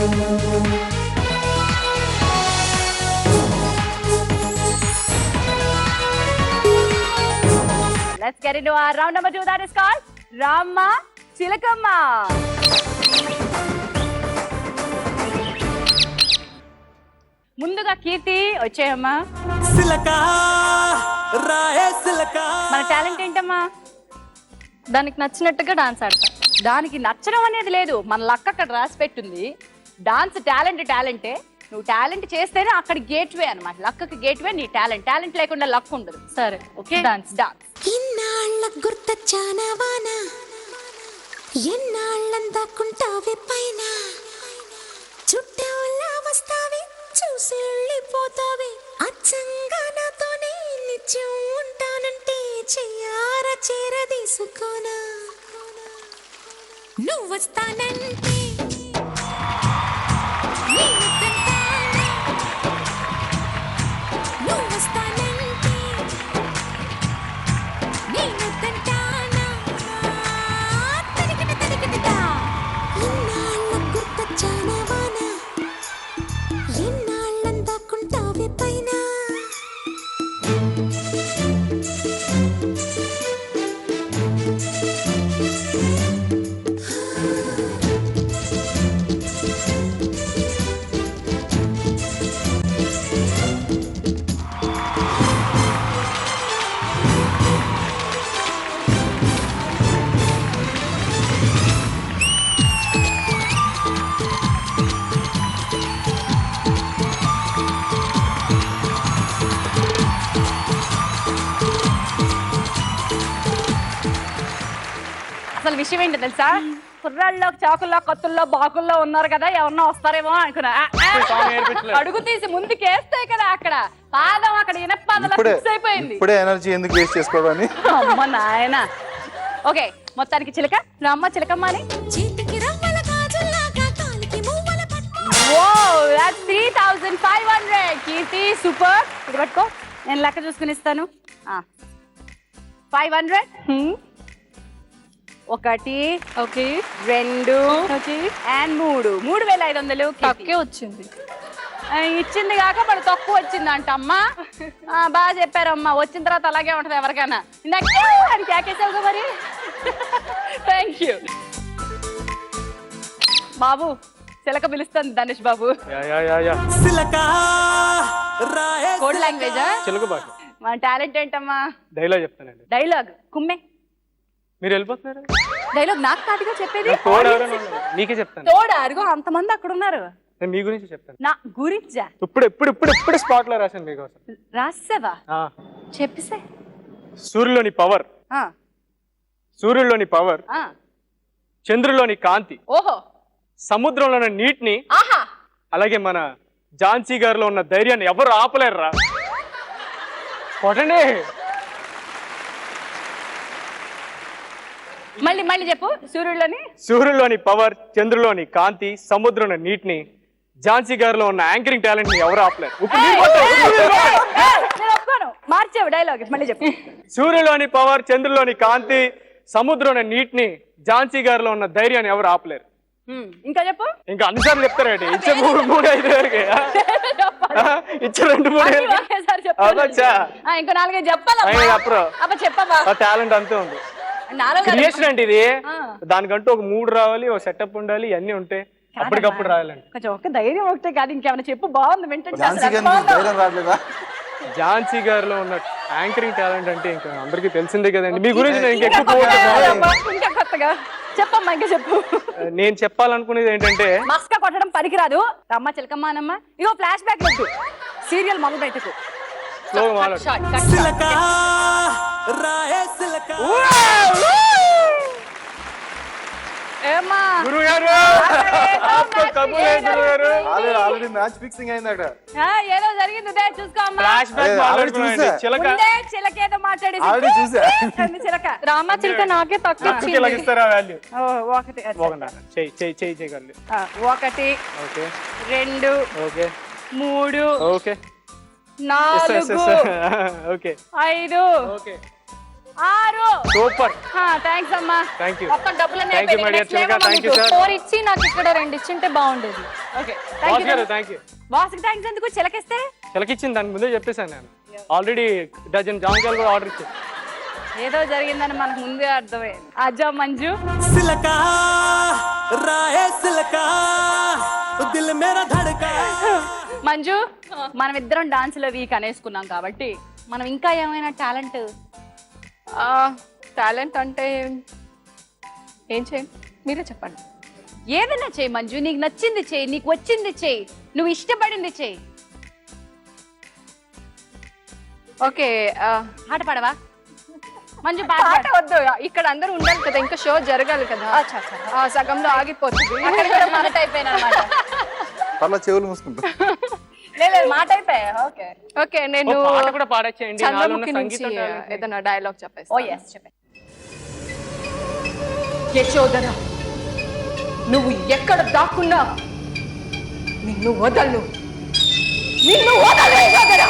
Let's get into our round number 2, that is called Ramma Chilakamma. ముందుగా కీర్తి వచ్చేయమ్మా. మన talent ఏంటమ్మా? దానికి నచ్చినట్టుగా డాన్స్ ఆడతా. దానికి నచ్చడం అనేది లేదు, మన లక్ అక్కడ రాసి పెట్టుంది. డాన్స్ టాలెంటే. నువ్వు టాలెంట్ చేస్తేనే అక్కడ గేట్వే అనమాట. లక్కి గేట్వే నీ టాలెంట్. టాలెంట్ లేకుండా లక్ ఉండదు. సరే ఓకే, డాన్స్. ఇన్నాళ్ళ గుర్తొచ్చానా వాన, ఎన్నాళ్ళందాకుంటావే పైన, చుట్టూలా వస్తావే చూసి వెళ్ళిపోతావే, అచ్చంగా నాతోనే నిత్యం ఉంటానంటే చెయ్యార చేరదీసుకోనా, నువ్వు వస్తానంటే అసలు విషయం ఏంటో తెలుసా? కుర్రాళ్ళలో చాకుల్లో కత్తుల్లో బాకుల్లో ఉన్నారు కదా, ఎవరన్నా వస్తారేమో అనుకున్నా. అడుగు తీసి ముందుకేస్తే కదా అక్కడ పాదం అక్కడ ఇనపాదలా ఫిక్స్ అయిపోయింది. ఇప్పుడే ఎనర్జీ ఎందుకు వేస్ట్ చేసుకోవడానికి? అమ్మ నాయన. ఓకే, మొత్తానికి చిలక రామ్మ చిలకమ్మ అని. ఓ, that's 3500. కీర్తి సూపర్. ఇది పట్టుకో, నేను లెక్క చూసుకుని ఇస్తాను. 500. 1, ఓకే, 2, ఓకే, అండ్ 3. 3500 తక్కువే వచ్చింది. ఇచ్చింది కాక మరి తక్కువ వచ్చిందంట అమ్మా. బాగా చెప్పారమ్మా. వచ్చిన తర్వాత అలాగే ఉంటది ఎవరికైనా. ఇందాక కేకేసావుగా మరి. థ్యాంక్ యూ బాబు. చిలక పిలుస్తుంది ధనుష్ బాబు. కోడ్ లాంగ్వేజా? తెలుగు భాష. మన టాలెంట్ ఏంటమ్మా? డైలాగ్ చెప్తానండి. డైలాగ్ కుమ్మే. మీరు వెళ్ళిపోతున్నారు? డైలాగ్ నాకు కాదుగా చెప్పేది, మీకే చెప్తాను. తోడారుగో అంతమంది అక్కడ ఉన్నారు. మీ గురించి చెప్తాను. నా గురించా? ఇప్పుడు స్పాట్ లో రాశాను మీకోసం. రాసావా? చెప్పేసే. సూర్యులోని పవర్, చంద్రులోని కాంతి, ఓహో, సముద్రంలోని నీటిని, ఆహా, అలాగే మన ఝాన్సీ గారిలో ఉన్న ధైర్యాన్ని ఎవరు ఆపలేరురా. కొట్టండి. మళ్ళీ చెప్పు. సూర్యులోని పవర్, చంద్రులోని కాంతి, సముద్రంలో నీటిని, ఝాన్సీ గారిలో ఉన్న యాంకరింగ్ టాలెంట్ ని ఎవరు ఆపలేరు. మార్చావు డైలాగ్, మళ్ళీ చెప్పు. సూర్యులోని పవర్, చంద్రులోని కాంతి, సముద్రంలో నీటిని, ఝాన్సీ గారిలో ఉన్న ధైర్యాన్ని ఎవరు ఆపలేరు. ఇంకా చెప్పు. ఇంకా అన్నిసార్లు చెప్తారండి. ఇచ్చే 3-5 వరకు ఇచ్చే 2-3 ఇంకా 4-5 చెప్పాలా? టాలెంట్ అంతే ఉంది. క్రియేషన్ అంటే ఇది. దానికంటూ ఒక 3 రావాలి, ఒక సెటప్ ఉండాలి, ఇవన్నీ ఉంటాయి. అప్పటికప్పుడు రాయాలండి. కొంచెం ఒక ధైర్యం ఒకటే కాదు, ఇంకేమైనా చెప్పు. బాగుంది వింటే. ఝాన్సీ గారిలో ఉన్న యాంకరింగ్ టాలెంట్ అంటే ఇంకా అందరికీ తెలిసిందే కదండి. మీ గురించి నేను ఇంకెక్కువ ఇంకా కొత్తగా చెప్పమ్మా. ఇంకా చెప్పు. నేను చెప్పాలనుకునేది ఏంటంటే, మస్కా కొట్టడం పనికిరాదు. రమ్మ చిలకమ్మ అనమ్మ. ఇగో ఫ్లాష్ బ్యాక్ వద్దు, సీరియల్ మొదలు బయటకు. ఏదో జరిగింది చిలకేదో మాట్లాడి చిలక. రామ చిలక నాకే తక్కువ. 1, 2, 3, 4, 5, 6. సూపర్. థ్యాంక్స్ అమ్మా. Thank you. మొత్తం డబ్బులన్నీ Thank you, my dear చిలక. Thank you, sir. 4 ఇచ్చి నాకు ఇక్కడ 2 ఇచ్చింటే బాగుండేది. ఓకే బాస్ గారు థ్యాంక్ యూ. బాస్కి థ్యాంక్స్ ఎందుకు? చిలకిస్తే చిలకిచ్చింది దాని ముందే చెప్పేశాను నేను. ఆల్రెడీ డజన్ జామకాయలు కూడా ఆర్డర్ ఇచ్చాను. ఏదో జరిగిందని మనకు ముందే అర్థమైంది. అజ్జా మంజు సిలకా రాయే సిలకా దిల్ మేరా ధడకా. మంజు మనం ఇద్దరం డాన్స్ లో వీక్ అనేసుకున్నాం కాబట్టి మనం ఇంకా ఏమైనా టాలెంట్ టాలెంట్ అంటే ఏం చేయండి మీరే చెప్పండి. ఏదైనా చెయ్యి మంజు. నీకు నచ్చింది చెయ్యి, నీకు వచ్చింది చెయ్యి, నువ్వు ఇష్టపడింది చెయ్యి. ఓకే పాట పాడవా మంజు? పాట వద్దు, ఇక్కడ అందరూ ఉండాలి కదా, ఇంకా షో జరగాలి కదా. సగంలో ఆగిపోతుంది. అక్కడ కూడా మాట అయిపోయినా అనమాట. అలా చెవులు మూసుకుంటా. లేదు మాట అయిపోయా. ఓకే ఓకే నేను పాట కూడా పాడొచ్చేయండి. నాలో ఉన్న చంద్రముఖి నుంచి సంగీతం talent ని. ఏదైనా డైలాగ్ ఓ చెప్పేసి. ఎస్ చెప్పండి. యశోదర, నువ్వు ఎక్కడ దాక్కున్నా నిన్ను వదలను, నిన్ను వదలు యశోదర.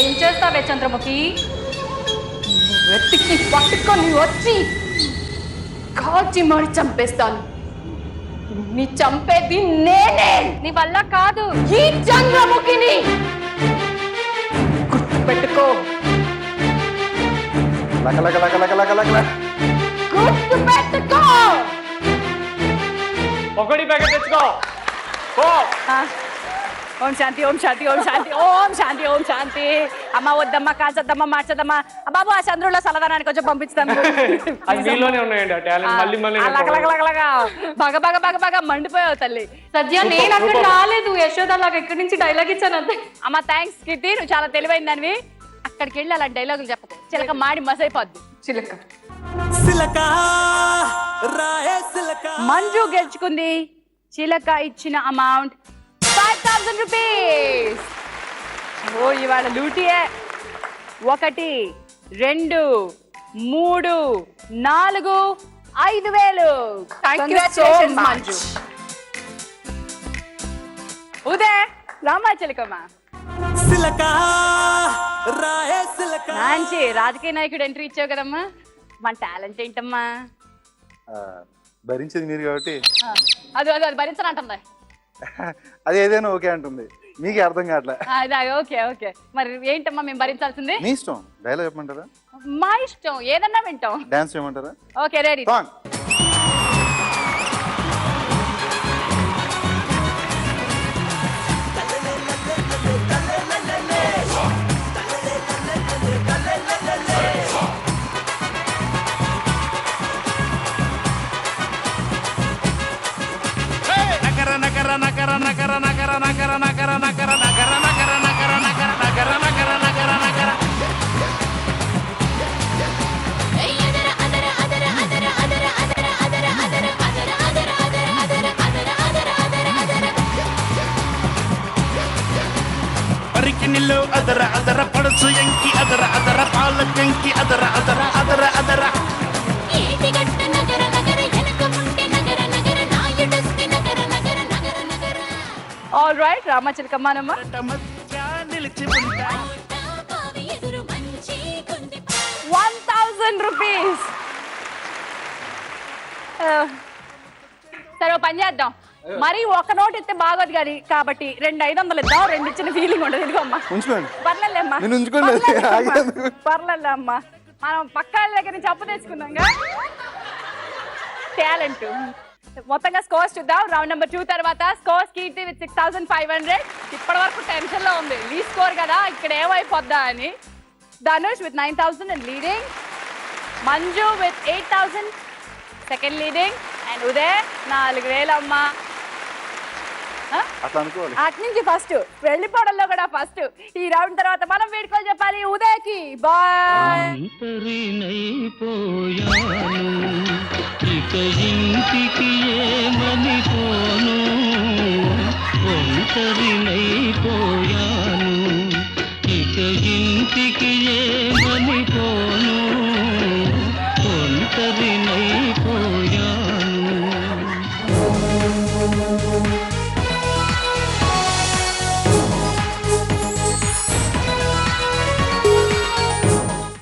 ఏం చేస్తావే చంద్రముఖి? వెతికి పట్టుకొని వచ్చి కాల్చి మరి చంపేస్తాను. నీ చంపేది నేనే, నీ వల్ల కాదు. ఈ చంద్రముఖిని గుర్తుపెట్టుకో, లక లక లక లక లక లక లక. గుర్తుపెట్టుకో. ఒకటి ప్యాకెట్ తెచ్చుకో. పో. ఓం శాంతి, ఓం శాంతి, ఓం శాంతి, ఓం శాంతి, ఓం శాంతి. అమ్మ వద్దమ్మ, కాల్చద్దమ్మ, మార్చద్దమ్మ. బాబు ఆ చంద్రుల్లో సలదానానికి కొంచెం పంపిస్తాను. అది మీలోనే ఉన్నాయండి ఆ టాలెంట్. మళ్ళీ మళ్ళీ నేను బాగా బాగా బాగా బాగా మండిపోయావు తల్లి. సద్య నేను అక్కడ రాలేదు, యశోద లాగా ఇక్కడి నుంచి డైలాగ్ ఇచ్చాను అంతే. అమ్మ థ్యాంక్స్ కీర్తి, నువ్వు చాలా తెలివైన దానివి. అక్కడికి వెళ్ళి అలా డైలాగులు చెప్పకు, చిలక మాడి మసైపోద్ది. చిలక సిలకా రాయే సిలకా. మంజు గెలుచుకుంది. చిలక ఇచ్చిన అమౌంట్ 5,000 రూపీస్. ఓ ఇవాళ లూటియే. 1 2 3 4 5,000. Congratulations, మంజు. ఉదయ్ రామా చిలకమ్మ. సిలకా రాయే సిలకా. మంచి రాజకీయ నాయకుడు ఎంట్రీ ఇచ్చావు కదమ్మా. మన టాలెంట్ ఏంటమ్మా? భరించేది మీరు కాబట్టి అది అది అది భరించనంటుంది. అది ఏదైనా ఓకే అంటుంది. మీకే అర్థం కావట్లే. ఓకే ఓకే మరి ఏంటమ్మా మేము భరించాల్సింది? మీ ఇష్టం. డైలాగ్ చెప్పమంటారా? మా ఇష్టం, ఏదన్నా వింటాం. డాన్స్ చేయమంటారా? Okay ready. సాంగ్. నగర నగర నగర నగర నగర నగర నగర నగర నగర నగర నగర నగర నగర నగర నగర. పరికి నిల్లు అదర అదర పడుచు ఎంకి అదర అదర పాల కంకి అదర అదర అదర అదర. ఆల్ రైట్ రామా చిలకమ్మానమ్మ. నిలిచి ఉంటా 1,000 రూపీస్. సరే ఓ పని చేద్దాం, మరి ఒక నోట్ ఇస్తే బాగోదు కానీ కాబట్టి 2 500 ఇద్దాం. 2 ఇచ్చిన ఫీలింగ్ ఉండదు. ఇదిగో అమ్మా ఉంచుకోండి. పర్లేదమ్మా, నేను ఉంచుకోండి. పర్లేదు అమ్మా. మనం పక్క వాళ్ళ దగ్గర నుంచి అప్పు తెచ్చుకున్నాంగా. టాలెంట్ మొత్తంగా స్కోర్స్ చూద్దాం. రౌండ్ నెంబర్ 2 తర్వాత స్కోర్స్ కీర్తి విత్ 6,500. ఇప్పటి వరకు టెన్షన్ లో ఉంది లీ స్కోర్ కదా ఇక్కడ ఏమైపోద్దా అని. Dhanush with 9,000 and leading. Manju with 8,000 second leading. And Uday 4,000 అమ్మా. అట్లా అనుకోవాలి. అటు నుంచి ఫస్ట్ వెళ్ళిపోవడంలో కూడా ఫస్ట్. ఈ రౌండ్ తర్వాత మనం వేడుకోలు చెప్పాలి ఉదయ్కి. బాయ్. ఇక ఇంటికి ఏమని పోను ఒంటరినైపోయా.